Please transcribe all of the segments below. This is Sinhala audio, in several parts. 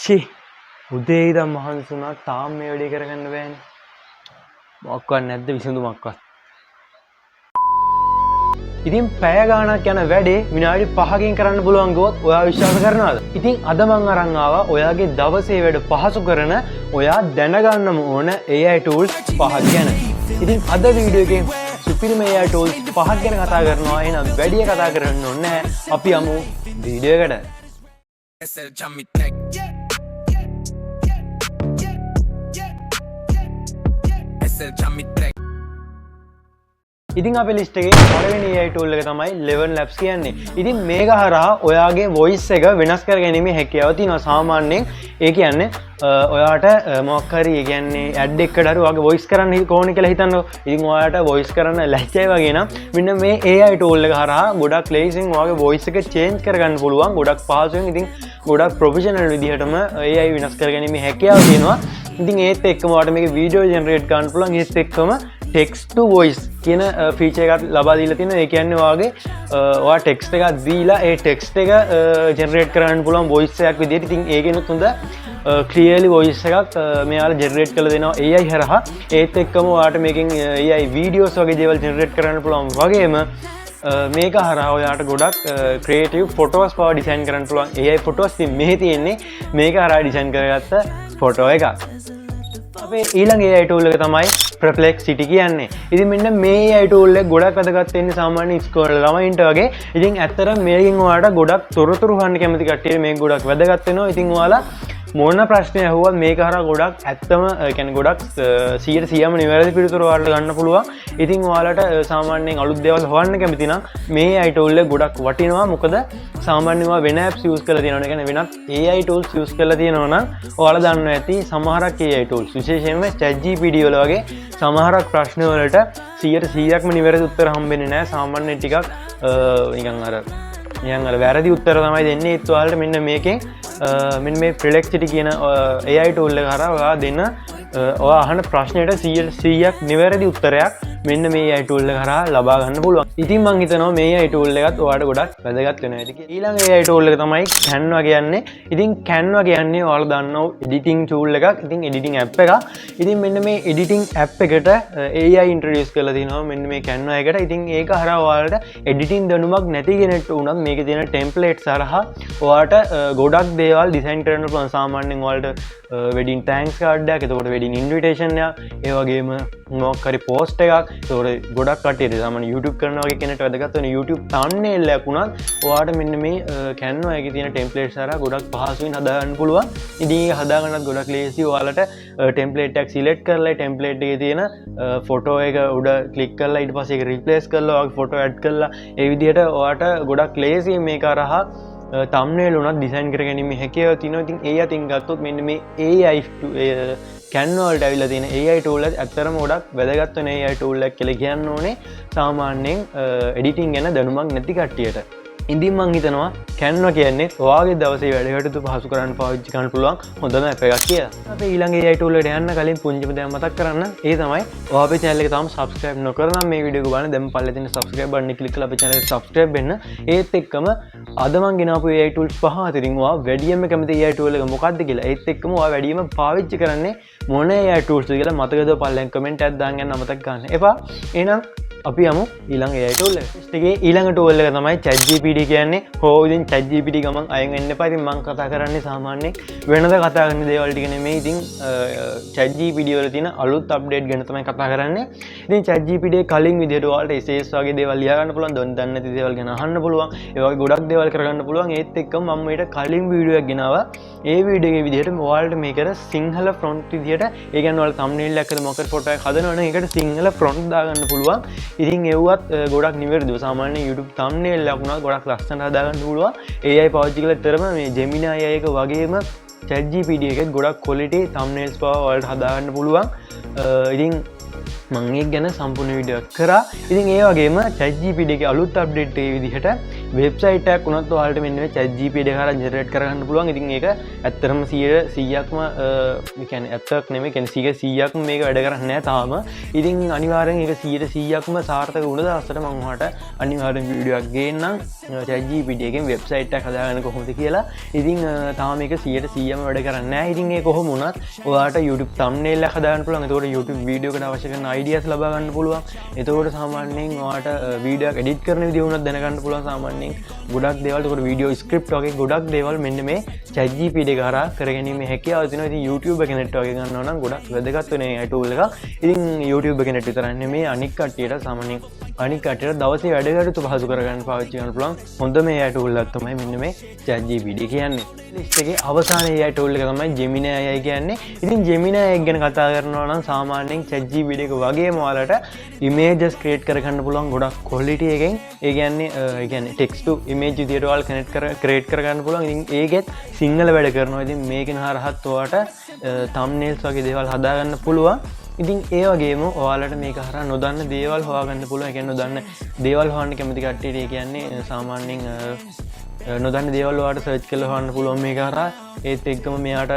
ෂි උදේ ඉඳන් මහන්සි වුණා තාම මේ වැඩේ කරගන්න බෑනේ. මොකක්වත් නැද්ද විසඳුමක්වත්. ඉතින් පැය ගාණක් යන වැඩේ විනාඩි 5කින් කරන්න පුළුවන් ගොත් ඔයා විශ්වාස කරනවද? ඉතින් අද මං අරන් ආවා ඔයාගේ දවසේ වැඩ පහසු කරන ඔයා දැනගන්නම ඕන AI tools 5ක් ගැන. ඉතින් අද වීඩියෝ එකෙන් සුපිරිම AI tools 5ක් ගැන කතා කරනවා. එහෙනම් වැඩි කතා කරන්න ඕනේ නැහැ. අපි යමු වීඩියෝ එකට. ඉතින් අපේ ලිස්ට් එකේ පළවෙනි AI tool එක තමයි Eleven Labs කියන්නේ. ඉතින් මේක හරහා ඔයාගේ voice එක වෙනස් කර ගැනීමේ හැකියාව තියෙනවා. සාමාන්‍යයෙන් ඒ කියන්නේ ඔයාට මොකක් හරි ඒ කියන්නේ ad එකකට හරි ඔයාගේ voice කරන්න ඕනේ කියලා හිතන්නකො. ඉතින් ඔයාට voice කරන්න ලැජ්ජයි වගේ නම් මෙන්න මේ AI tool එක හරහා ගොඩක් ලේසියෙන් ඔයාගේ voice එක change කරගන්න පුළුවන්. ගොඩක් පහසුවෙන් ඉතින් ගොඩක් professional විදිහටම AI වෙනස් කර ගැනීමේ හැකියාව තියෙනවා. ඉතින් ඒත් එක්කම ඔයාලට මේක video generate කරන්න පුළුවන්. ඒත් එක්කම text to voice කියන ෆීචර් එකක් ලබා දීලා තියෙනවා. ඒ කියන්නේ ඔයාගේ ඔයා ටෙක්ස්ට් එකක් දීලා ඒ ටෙක්ස්ට් එක ජෙනරේට් කරන්න පුළුවන් voice එකක් විදිහට. ඉතින් ඒකෙනුත් හොඳ clearly voice එකක් මෙයාලා ජෙනරේට් කරලා දෙනවා AI හරහා. ඒත් එක්කම ඔයාට මේකෙන් AI videos වගේ දේවල් ජෙනරේට් කරන්න පුළුවන්. වගේම මේක හරහා ඔයාට ගොඩක් creative photos පවා design කරන්න පුළුවන්. AI photos ඉතින් මෙහි තියෙන්නේ මේක හරහා design කරගත්ත photo එකක්. අපේ ඊළඟ AI tool එක තමයි Perplexity කියන්නේ. ඉතින් මෙන්න මේ AI tool එක ගොඩක් වැදගත් වෙන්නේ සාමාන්‍ය ඉස්කෝලේ ළමයින්ට වගේ. ඉතින් ඇත්තටම මේකෙන් ඔයාලට ගොඩක් තොරතුරු හොයන්න කැමති කට්ටියට මේක ගොඩක් වැදගත් වෙනවා. ඉතින් ඔයාලා මොන ප්‍රශ්නයක් අහුවත් මේක හරහා ගොඩක් ඇත්තම කියන්නේ ගොඩක් 100%ම නිවැරදි පිළිතුරු ඔයාලට ගන්න පුළුවන්. ඉතින් ඔයාලට සාමාන්‍යයෙන් අලුත් දේවල් හොයන්න කැමති නම් මේ AI tool එක ගොඩක් වටිනවා. මොකද සාමාන්‍යව වෙන apps use කරලා තියෙනවා. ඒ කියන්නේ වෙනත් AI tools use කරලා තියෙනවා නම් ඔයාලා දන්නවා ඇති සමහරක් AI tools විශේෂයෙන්ම ChatGPT වල වගේ සමහරක් ප්‍රශ්න වලට 100%ක්ම නිවැරදි උත්තර හම්බෙන්නේ නැහැ. සාමාන්‍යයෙන් ටිකක් නිකන් අර වැරදි උත්තර තමයි දෙන්නේ. ඒත් ඔයාලට මෙන්න මේකෙන් මෙන්න මේ Perplexity කියන AI tool එක හරහා ඔයා දෙන්න ඔයා අහන ප්‍රශ්නෙට 100%ක් නිවැරදි උත්තරයක් මෙන්න මේ AI tool එක හරහා ලබා ගන්න පුළුවන්. ඉතින් මම හිතනවා මේ AI tool එකත් ඔයාලට ගොඩක් වැදගත් වෙනවා ඇති කියලා. ඊළඟ AI tool එක තමයි Canva කියන්නේ. ඉතින් Canva කියන්නේ ඔයාලා දන්නව editing tool එකක්. ඉතින් editing app එකක්. ඉතින් මෙන්න මේ editing app එකට AI introduce කරලා තිනවා මෙන්න මේ Canva එකට. ඉතින් ඒක හරහා ඔයාලට editing දැනුමක් නැති කෙනෙක්ට උනත් මේකේ තියෙන templates හරහා ඔයාලට ගොඩක් දේවල් design කරන්න පුළුවන්. සාමාන්‍යයෙන් ඔයාලට wedding thanks card එකක්, එතකොට wedding invitation එකක්, ඒ වගේම මොකක් හරි post එකක්. ඒතකොට ගොඩක් කට්ටියට සාමාන්‍ය YouTube කරනවා වගේ කෙනෙක්ට වැදගත් වෙන YouTube thumbnail එකක් උනත් ඔයාලට මෙන්න මේ Canva එකේ තියෙන templates හරහා ගොඩක් පහසුවෙන් හදා ගන්න පුළුවන්. ඉතින් ඒක හදා ගන්නත් ගොඩක් ලේසි. ඔයාලට template එකක් select කරලා template එකේ තියෙන photo එක උඩ click කරලා ඊට පස්සේ ඒක replace කරලා ඔයාගේ photo add කරලා ඒ විදිහට ඔයාලට ගොඩක් ලේසි මේක හරහා thumbnail උනත් design කර ගැනීම හැකියාව තියෙනවා. ඉතින් ඒ අතින් ගත්තොත් මෙන්න මේ AI Canva වලට ඇවිල්ලා තියෙන AI tool එක ඇත්තටම ගොඩක් වැදගත් වෙන AI tool එකක් කියලා කියන්න ඕනේ සාමාන්‍යයෙන් editing ගැන දැනුමක් නැති කට්ටියට. ඉතින් මං හිතනවා Canva කියන්නේ ඔයාගේ දවසේ වැඩ කටයුතු පහසු කරන්න පාවිච්චි කරන්න පුළුවන් හොඳම app එකක් කියලා. අපි ඊළඟ AI tool එකට යන්න කලින් පුංචිම දෙයක් මතක් කරන්න. ඒ තමයි ඔයා අපේ channel එක තාම subscribe නොකරන නම් මේ වීඩියෝ එක බලන්න දැන් පල්ලේ තියෙන subscribe button එක click කරලා අපේ channel එකට subscribe වෙන්න. ඒත් එක්කම අද මං ගෙනාපු AI tools පහ අතරින් ඔයා වැඩියෙන්ම කැමති AI tool එක මොකක්ද කියලා ඒත් එක්කම ඔයා වැඩියෙන්ම පාවිච්චි කරන්නේ මොන AI tools ද කියලා මතකද පල්ලෙන් comment එකක් දාන්න යන්න අමතක ගන්න එපා. එහෙනම් අපි යමු ඊළඟ AI tool එක. ඊළඟ ඊළඟ tool එක තමයි ChatGPT කියන්නේ. ඉතින් ChatGPT ගමන් අයින් වෙන්න එපා. ඉතින් මම කතා කරන්නේ සාමාන්‍යයෙන් වෙනද කතා කරන දේවල් ටික නෙමෙයි. ඉතින් ChatGPT වල තියෙන අලුත් අප්ඩේට් ගැන තමයි කතා කරන්නේ. ඉතින් ChatGPT කලින් විදිහට ඔයාලට essays වගේ දේවල් ලියා ගන්න පුළුවන්. දන්නේ නැති දේවල් ගැන අහන්න පුළුවන්. ඒ වගේ ගොඩක් දේවල් කරගන්න පුළුවන්. ඒත් එක්කම මම මේකට කලින් වීඩියෝ එකක් ගෙනාවා. ඒ වීඩියෝ එකේ විදිහට ඔයාලට මේකට සිංහල front විදිහට ඒ කියන්නේ ඔයාලා thumbnail එකකට මොකද ෆොටෝ එකක් හදනවනම් ඒකට සිංහල front දාගන්න පුළුවන්. ඉතින් ඒවත් ගොඩක් නිවැරදිව සාමාන්‍ය YouTube thumbnail එකක් වුණා ගොඩක් ලස්සනට හදාගන්න පුළුවන්. AI පාවිච්චි කළා විතරම මේ Gemini AI එක වගේම ChatGPT එකෙත් ගොඩක් quality thumbnails පවා ඔයාලට හදාගන්න පුළුවන්. ඉතින් මං ඒක ගැන සම්පූර්ණ වීඩියෝ කරා. ඉතින් ඒ වගේම ChatGPT එකේ අලුත් අප්ඩේට් එක විදිහට වෙබ්සයිට් එකක් උනත් ඔයාලට මෙන්න මේ ChatGPT එක හරහා ජෙනරේට් කරගන්න පුළුවන්. ඉතින් ඒක ඇත්තටම 100%ක්ම ඒ කියන්නේ ඇත්තක් නෙමෙයි, කියන්නේ 100%ක්ම මේක වැඩ කරන්නේ නැහැ තාම. ඉතින් අනිවාර්යෙන් ඒක 100%ක්ම සාර්ථක වුණ දවසට මම ඔයාලට අනිවාර්යෙන් වීඩියෝ එකක් ගේන්නම් ChatGPT එකෙන් වෙබ්සයිට් එකක් හදාගන්න කොහොමද කියලා. ඉතින් තාම මේක 100%ම වැඩ කරන්නේ නැහැ. ඉතින් ඒ කොහොම වුණත් ඔයාලට YouTube thumbnail එක හදාගන්න පුළුවන්. එතකොට YouTube වීඩියෝ එකට අවශ්‍ය කරන ideas ලබා ගන්න පුළුවන්. එතකොට සාමාන්‍යයෙන් ඔයාලට වීඩියෝ එක එඩිට් කරන විදිය උනත් දැනගන්න පුළුවන්. සාමාන්‍යයෙන් ගොඩක් දේවල්, එතකොට වීඩියෝ ස්ක්‍රිප්ට් වගේ ගොඩක් දේවල් මෙන්න මේ ChatGPT එක හරහා කරගැනීමේ හැකියාව තියෙනවා. ඉතින් YouTube එක net වගේ ගන්නවා නම් ගොඩක් වැදගත් වෙන AI tool එකක්. ඉතින් YouTube එක net විතරක් නෙමෙයි අනික් කට්ටියට සාමාන්‍යයෙන් අනික් කට්ටියට දවසේ වැඩ කටයුතු පහසු කරගන්න පාවිච්චි කරන්න පුළුවන් හොඳම AI tool එකක් තමයි මෙන්න මේ ChatGPT කියන්නේ. ලිස්ට් එකේ අවසාන AI tool එක තමයි Gemini AI කියන්නේ. ඉතින් Gemini AI ගැන කතා කරනවා නම් සාමාන්‍යයෙන් ChatGPT එක වගේම ඔයාලට images create කරගන්න පුළුවන් ගොඩක් quality එකෙන්. ඒ කියන්නේ text to image විදියට ඔයාලා create කරගන්න පුළුවන්. ඉතින් ඒකෙත් සිංහල වැඩ කරනවා. ඉතින් මේකෙන් හරහත් ඔයාලට thumbnails වගේ දේවල් හදාගන්න පුළුවන්. ඉතින් ඒ වගේම ඔයාලට මේක හරහා නොදන්න දේවල් හොයාගන්න පුළුවන්. ඒ කියන්නේ නොදන්න දේවල් හොයන්න කැමති කට්ටියට ඒ කියන්නේ සාමාන්‍යයෙන් නොදන්න දේවල් ඔයාලට සර්ච් කරලා හොයන්න පුළුවන් මේක හරහා. ඒත් එක්කම මෙයාට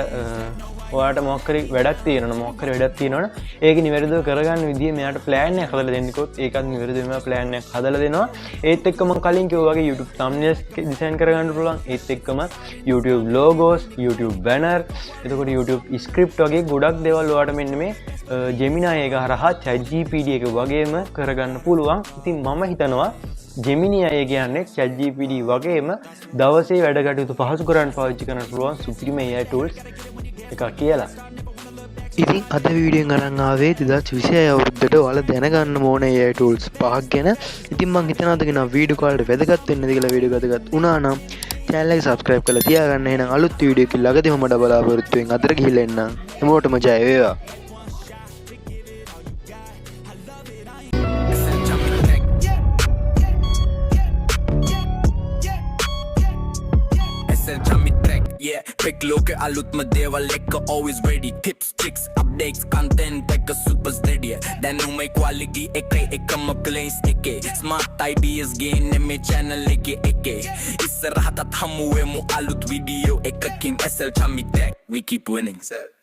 ඔයාලට මොකක් හරි වැඩක් තියෙනවනේ ඒක නිවැරදිව කරගන්න විදිය මෙයාට ප්ලෑන් එකක් හදලා දෙන්නකොත් ඒකත් නිවැරදිවම ප්ලෑන් එකක් හදලා දෙනවා. ඒත් එක්කම කලින් කිව්වා වගේ YouTube thumbnails design කරගන්න පුළුවන්. ඒත් එක්කම YouTube logos, YouTube banner, එතකොට YouTube script වගේ ගොඩක් දේවල් ඔයාලට මෙන්න මේ Gemini එක හරහා ChatGPT එක වගේම කරගන්න පුළුවන්. ඉතින් මම හිතනවා Gemini AI කියන්නේ ChatGPT වගේම දවසේ වැඩ කටයුතු පහසු කරන්න පාවිච්චි කරන්න පුළුවන් සුපිරිම AI tools එකක් කියලා. ඉතින් අද වීඩියෝෙන් අරන් ආවේ 2026 අවුරුද්දට ඔයාලා දැනගන්න ඕන AI tools 5ක් ගැන. ඉතින් මම හිතනවා අදගෙන වීඩියෝ කාලේ වැදගත් වෙන්නද කියලා. වීඩියෝ වැදගත් වුණා නම් channel එක subscribe කරලා තියාගන්න. එහෙනම් අලුත් වීඩියෝ එකකින් ළඟදීම මඩ බලාපොරොත්තු වෙමින් අතර ගිහිල්ලා එන්න. හැමෝටම ජය වේවා. Yeah, quick look at alutma deva lekka always ready. Tips, tricks, updates, content like a super steady. Then no my quality ekam place ek. Smart ideas gain me channel ek. Isaraha tat hamu alut video ekakin SL Chami Tech. We keep winning, sir.